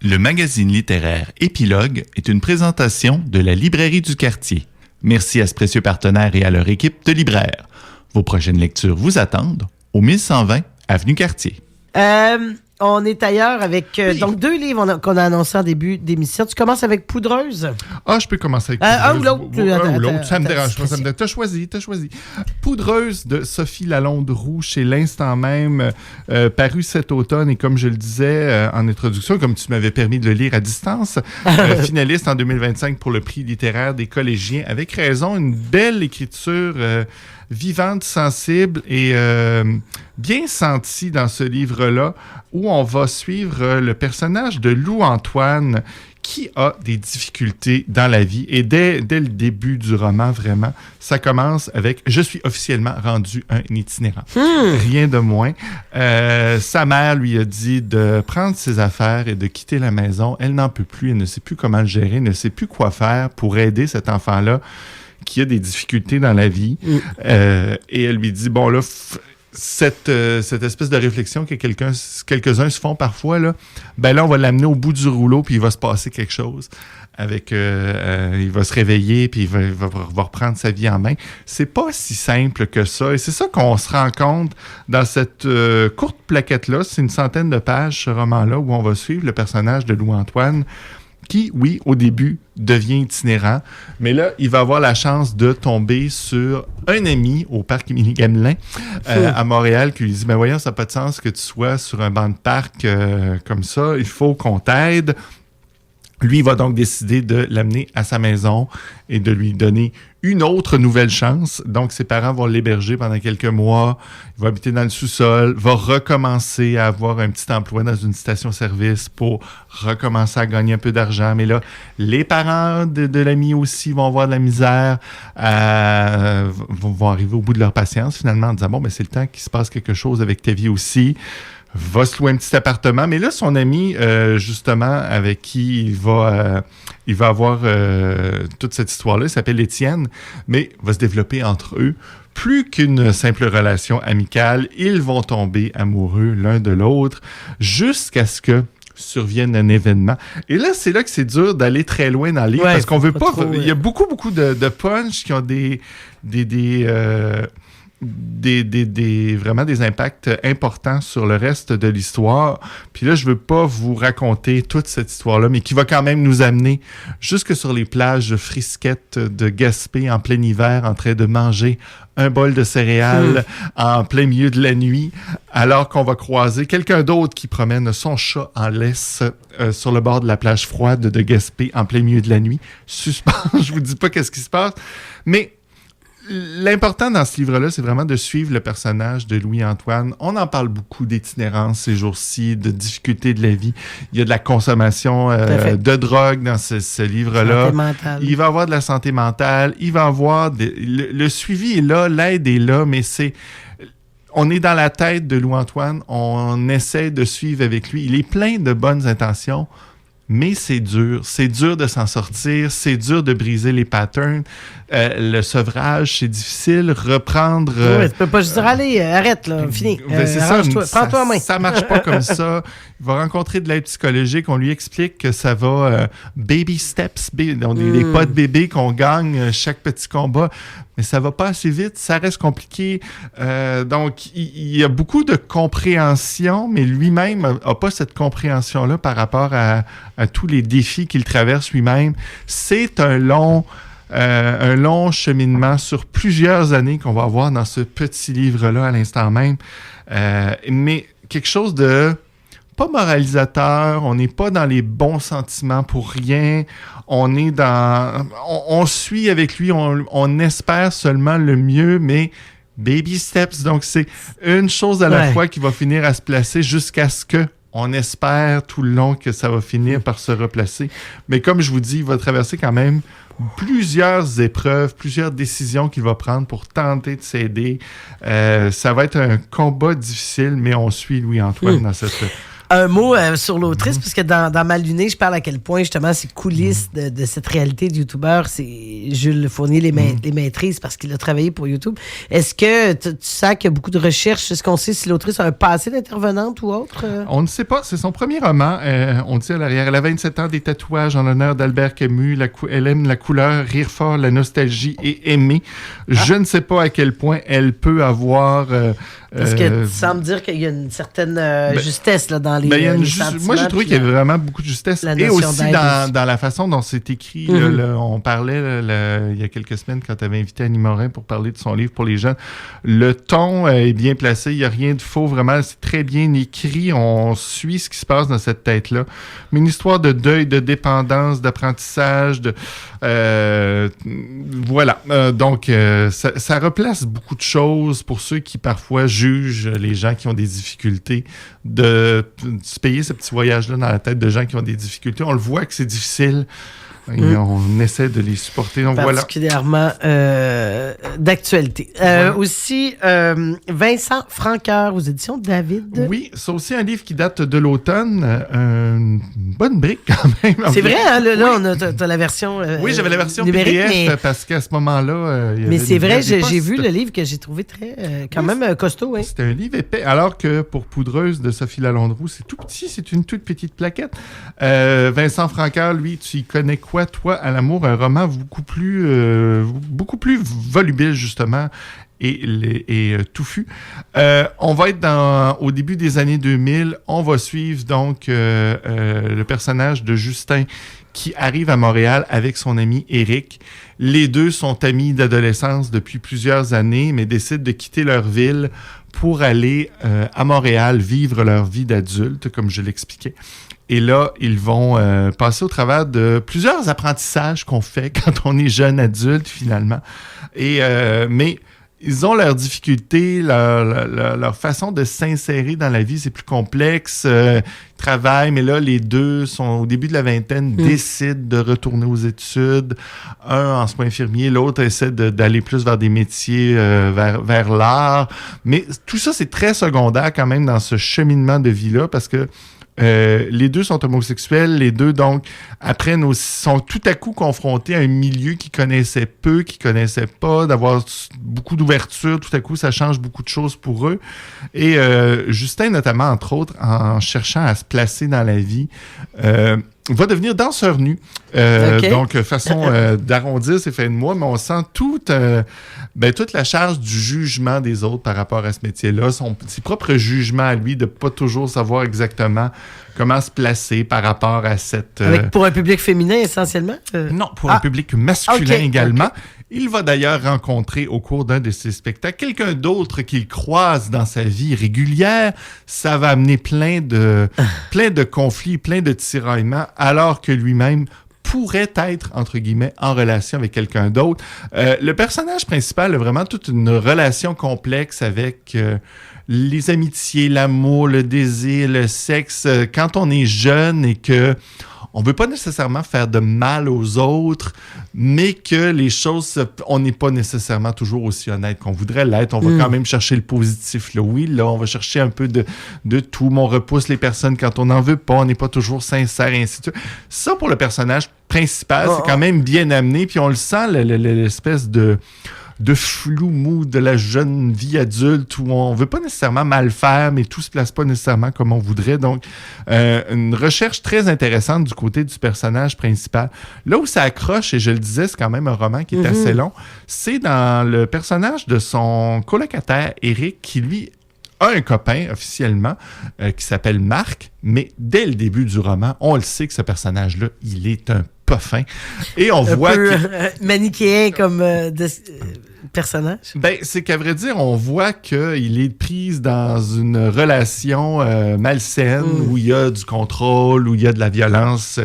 Le magazine littéraire Épilogue est une présentation de la Librairie du Quartier. Merci à ce précieux partenaire et à leur équipe de libraires. Vos prochaines lectures vous attendent au 1120 Avenue Cartier. On est ailleurs avec donc 2 livres qu'on a annoncés en début d'émission. Tu commences avec Poudreuse? Ah, je peux commencer avec Poudreuse. Un ou l'autre? Un ou l'autre, ça me dérange pas. T'as choisi. Poudreuse de Sophie Lalonde-Roux chez l'Instant Même, paru cet automne et comme je le disais en introduction, comme tu m'avais permis de le lire à distance, finaliste en 2025 pour le prix littéraire des collégiens. Avec raison, une belle écriture vivante, sensible et bien sentie dans ce livre-là, où on va suivre le personnage de Lou-Antoine qui a des difficultés dans la vie. Et dès le début du roman, vraiment, ça commence avec « Je suis officiellement rendu un itinérant ». Rien de moins. Sa mère lui a dit de prendre ses affaires et de quitter la maison. Elle n'en peut plus, elle ne sait plus comment le gérer, ne sait plus quoi faire pour aider cet enfant-là qui a des difficultés dans la vie. Et elle lui dit, bon là, cette espèce de réflexion que quelques-uns se font parfois, là, ben là, on va l'amener au bout du rouleau, puis il va se passer quelque chose. Il va se réveiller, puis il va reprendre sa vie en main. C'est pas si simple que ça. Et c'est ça qu'on se rend compte dans cette courte plaquette-là. C'est une centaine de pages, ce roman-là, où on va suivre le personnage de Lou-Antoine, qui, oui, au début, devient itinérant. Mais là, il va avoir la chance de tomber sur un ami au parc Émilie-Gamelin à Montréal qui lui dit « Ben voyons, ça n'a pas de sens que tu sois sur un banc de parc comme ça. Il faut qu'on t'aide. » Lui, il va donc décider de l'amener à sa maison et de lui donner une autre nouvelle chance. Donc, ses parents vont l'héberger pendant quelques mois. Il va habiter dans le sous-sol, va recommencer à avoir un petit emploi dans une station-service pour recommencer à gagner un peu d'argent. Mais là, les parents de l'ami aussi vont avoir de la misère, vont arriver au bout de leur patience finalement en disant « Bon, ben c'est le temps qu'il se passe quelque chose avec ta vie aussi. » Va se louer un petit appartement. Mais là, son ami, justement, avec qui il va avoir toute cette histoire-là, il s'appelle Étienne, mais va se développer entre eux plus qu'une simple relation amicale. Ils vont tomber amoureux l'un de l'autre jusqu'à ce que survienne un événement. Et là, c'est là que c'est dur d'aller très loin dans le livre parce qu'on veut pas... Il y a beaucoup de punch qui ont vraiment des impacts importants sur le reste de l'histoire. Puis là, je veux pas vous raconter toute cette histoire-là, mais qui va quand même nous amener jusque sur les plages frisquettes de Gaspé en plein hiver, en train de manger un bol de céréales en plein milieu de la nuit, alors qu'on va croiser quelqu'un d'autre qui promène son chat en laisse sur le bord de la plage froide de Gaspé en plein milieu de la nuit. Suspens, je vous dis pas qu'est-ce qui se passe, mais l'important dans ce livre-là, c'est vraiment de suivre le personnage de Louis-Antoine. On en parle beaucoup d'itinérance ces jours-ci, de difficultés de la vie. Il y a de la consommation de drogue dans ce livre-là. Il va avoir de la santé mentale. Il va avoir... Le suivi est là, l'aide est là, mais on est dans la tête de Louis-Antoine. On essaie de suivre avec lui. Il est plein de bonnes intentions. Mais c'est dur de s'en sortir, c'est dur de briser les patterns. Le sevrage, c'est difficile. Reprendre... Oui, tu peux pas juste dire, allez, arrête, là, fini. C'est ça, prends-toi en main. Ça marche pas comme ça. Il va rencontrer de l'aide psychologique. On lui explique que ça va baby steps, des pas de bébé qu'on gagne chaque petit combat. Mais ça va pas assez vite, ça reste compliqué. Donc, il y a beaucoup de compréhension, mais lui-même a pas cette compréhension-là par rapport à tous les défis qu'il traverse lui-même. C'est un long cheminement sur plusieurs années qu'on va avoir dans ce petit livre-là à l'instant même. Mais quelque chose de pas moralisateur, on n'est pas dans les bons sentiments pour rien, on suit avec lui, on espère seulement le mieux, mais baby steps, donc c'est une chose à la fois qui va finir à se placer jusqu'à ce que on espère tout le long que ça va finir par se replacer. Mais comme je vous dis, il va traverser quand même plusieurs épreuves, plusieurs décisions qu'il va prendre pour tenter de s'aider. Ça va être un combat difficile, mais on suit Louis-Antoine dans cette Un mot sur l'autrice, parce que dans Ma Lunée, je parle à quel point, justement, ces coulisses de cette réalité de youtubeur, c'est Jules Fournier les maîtrise parce qu'il a travaillé pour YouTube. Est-ce que tu sens qu'il y a beaucoup de recherches? Est-ce qu'on sait si l'autrice a un passé d'intervenante ou autre? On ne sait pas. C'est son premier roman. On dit à l'arrière. Elle a 27 ans, des tatouages en l'honneur d'Albert Camus. Elle aime la couleur, rire fort, la nostalgie et aimer. Je ne sais pas à quel point elle peut avoir... Parce que tu sembles dire qu'il y a une certaine justesse là, dans les sentiments. Moi, j'ai trouvé qu'il y avait vraiment beaucoup de justesse. Et aussi dans la façon dont c'est écrit. On parlait il y a quelques semaines quand tu avais invité Annie Morin pour parler de son livre pour les jeunes. Le ton est bien placé. Il n'y a rien de faux. Vraiment, c'est très bien écrit. On suit ce qui se passe dans cette tête-là. Mais une histoire de deuil, de dépendance, d'apprentissage, voilà. Donc, ça replace beaucoup de choses pour ceux qui parfois jugent les gens qui ont des difficultés de se payer ce petit voyage-là dans la tête de gens qui ont des difficultés. On le voit que c'est difficile. Et on essaie de les supporter. Donc, particulièrement d'actualité. Aussi, Vincent Franqueur aux éditions David. Oui, c'est aussi un livre qui date de l'automne. Une bonne brique quand même. C'est vrai, hein, là, t'as la version oui, j'avais la version numérique, PDF parce qu'à ce moment-là... mais c'est vrai, j'ai vu le livre que j'ai trouvé très même costaud. Hein. C'était un livre épais, alors que pour Poudreuse de Sophie Lalonde-Roux, c'est tout petit, c'est une toute petite plaquette. Vincent Franqueur, lui, tu y connais quoi? Toi, à l'amour, un roman beaucoup plus volubile, justement, et touffu. On va être au début des années 2000. On va suivre donc le personnage de Justin qui arrive à Montréal avec son ami Éric. Les deux sont amis d'adolescence depuis plusieurs années, mais décident de quitter leur ville pour aller à Montréal vivre leur vie d'adulte, comme je l'expliquais. Et là, ils vont passer au travers de plusieurs apprentissages qu'on fait quand on est jeune adulte, finalement. Mais ils ont leurs difficultés, leur façon de s'insérer dans la vie, c'est plus complexe. Ils travaillent, mais là, les deux sont au début de la vingtaine, décident de retourner aux études. Un en soins infirmiers, l'autre essaie d'aller plus vers des métiers, vers l'art. Mais tout ça, c'est très secondaire quand même dans ce cheminement de vie-là, parce que les deux sont homosexuels, les deux donc sont tout à coup confrontés à un milieu qu'ils connaissaient peu, qu'ils connaissaient pas, d'avoir beaucoup d'ouverture, tout à coup ça change beaucoup de choses pour eux. Et Justin notamment, entre autres, en cherchant à se placer dans la vie, va devenir danseur nu. Donc, façon d'arrondir ses fins de mois, mais on sent toute la charge du jugement des autres par rapport à ce métier-là, ses propres jugements à lui, de pas toujours savoir exactement comment se placer par rapport à cette... Pour un public féminin, essentiellement? Non, pour un public masculin également. Il va d'ailleurs rencontrer au cours d'un de ses spectacles quelqu'un d'autre qu'il croise dans sa vie régulière. Ça va amener plein de conflits, plein de tiraillements, alors que lui-même pourrait être, entre guillemets, en relation avec quelqu'un d'autre. Le personnage principal a vraiment toute une relation complexe avec les amitiés, l'amour, le désir, le sexe. Quand on est jeune et que on veut pas nécessairement faire de mal aux autres, mais que les choses, on n'est pas nécessairement toujours aussi honnête qu'on voudrait l'être. On va quand même chercher le positif. Là. Oui, là, on va chercher un peu de tout, mais on repousse les personnes quand on n'en veut pas. On n'est pas toujours sincère, et ainsi de suite. Ça, pour le personnage principal, c'est quand même bien amené. Puis on le sent, l'espèce de flou mou de la jeune vie adulte où on veut pas nécessairement mal faire, mais tout se place pas nécessairement comme on voudrait. Donc, une recherche très intéressante du côté du personnage principal. Là où ça accroche, et je le disais, c'est quand même un roman qui est assez long, c'est dans le personnage de son colocataire, Éric, qui lui a un copain officiellement qui s'appelle Marc, mais dès le début du roman, on le sait que ce personnage-là, il est un pas fin. Et on voit manichéen comme personnage. Ben, c'est qu'à vrai dire, on voit qu'il est pris dans une relation malsaine où il y a du contrôle, où il y a de la violence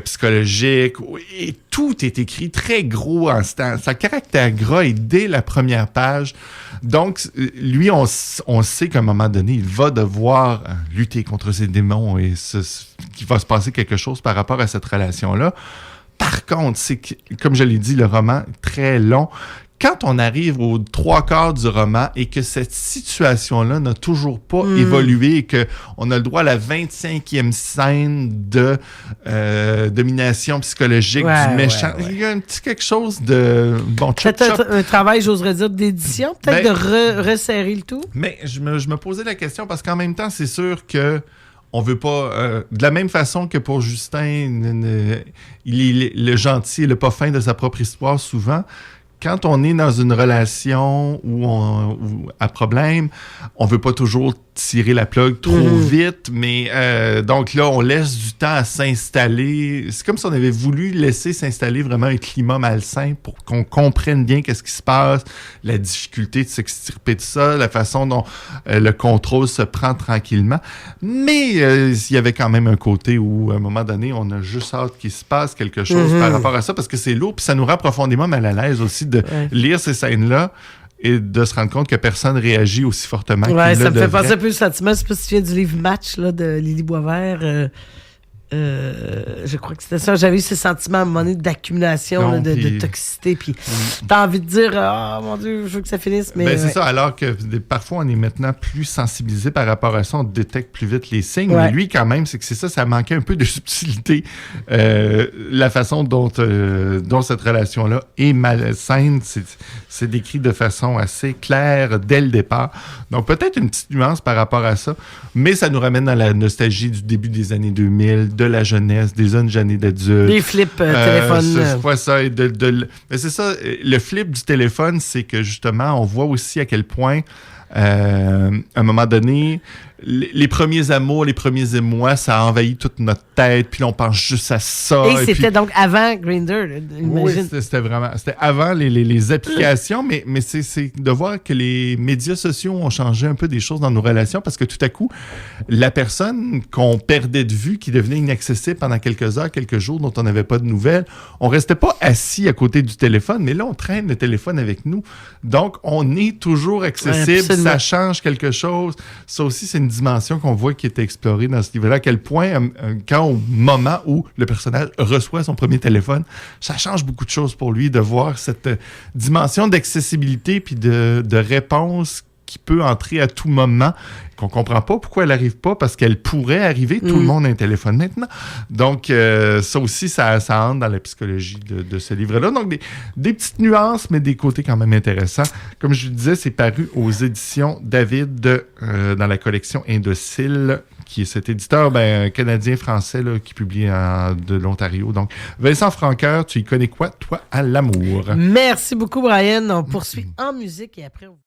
psychologique, et tout est écrit très gros en ça caractère gras et dès la première page. Donc, lui, on sait qu'à un moment donné, il va devoir lutter contre ses démons et qu'il va se passer quelque chose par rapport à cette relation-là. Par contre, c'est que, comme je l'ai dit, le roman est très long. quand on arrive aux 3/4 du roman et que cette situation-là n'a toujours pas évolué et qu'on a le droit à la 25e scène de domination psychologique du méchant, il y a un petit quelque chose de... Bon, peut-être un travail, j'oserais dire, d'édition, peut-être de resserrer le tout. Mais je me posais la question parce qu'en même temps, c'est sûr que on veut pas... de la même façon que pour Justin, il est le gentil et le pas fin de sa propre histoire souvent. Quand on est dans une relation où à problème, on veut pas toujours tirer la plug trop vite, mais donc là, on laisse du temps à s'installer. C'est comme si on avait voulu laisser s'installer vraiment un climat malsain pour qu'on comprenne bien qu'est-ce qui se passe, la difficulté de s'extirper de ça, la façon dont le contrôle se prend tranquillement. Mais il y avait quand même un côté où, à un moment donné, on a juste hâte qu'il se passe quelque chose par rapport à ça, parce que c'est lourd, puis ça nous rend profondément mal à l'aise aussi de lire ces scènes-là et de se rendre compte que personne réagit aussi fortement qu'il le devrait. Ça me fait penser un peu au sentiment, je sais pas si tu viens du livre Match là, de Lily Boisvert. Je crois que c'était ça. J'avais eu ce sentiment à un moment donné d'accumulation, de toxicité. Puis t'as envie de dire, oh mon Dieu, je veux que ça finisse. Mais c'est ça, alors que parfois on est maintenant plus sensibilisé par rapport à ça, on détecte plus vite les signes. Mais lui, quand même, c'est que ça manquait un peu de subtilité. La façon dont cette relation-là est malsaine, c'est décrit de façon assez claire dès le départ. Donc peut-être une petite nuance par rapport à ça, mais ça nous ramène dans la nostalgie du début des années 2000, de la jeunesse, des jeunes années d'adultes. Les flips téléphones. C'est pas ça. Mais c'est ça, le flip du téléphone, c'est que justement, on voit aussi à quel point, à un moment donné, les premiers amours, les premiers émois, ça a envahi toute notre tête, puis là, on pense juste à ça. Et c'était donc avant Grindr, imagine. Oui, c'était avant les applications, mais c'est de voir que les médias sociaux ont changé un peu des choses dans nos relations, parce que tout à coup, la personne qu'on perdait de vue, qui devenait inaccessible pendant quelques heures, quelques jours, dont on n'avait pas de nouvelles, on restait pas assis à côté du téléphone, mais là, on traîne le téléphone avec nous. Donc, on est toujours accessible, ça change quelque chose. Ça aussi, c'est une dimension qu'on voit qui est explorée dans ce livre-là, à quel point, au moment où le personnage reçoit son premier téléphone, ça change beaucoup de choses pour lui de voir cette dimension d'accessibilité puis de réponse qui peut entrer à tout moment, qu'on comprend pas pourquoi elle n'arrive pas, parce qu'elle pourrait arriver. Tout le monde a un téléphone maintenant. Donc, ça aussi, ça entre dans la psychologie de ce livre-là. Donc, des petites nuances, mais des côtés quand même intéressants. Comme je le disais, c'est paru aux éditions David dans la collection Indocile, qui est cet éditeur canadien-français là, qui publie de l'Ontario. Donc, Vincent Franqueur, tu y connais quoi, toi, à l'amour? Merci beaucoup, Brian. On poursuit en musique et après...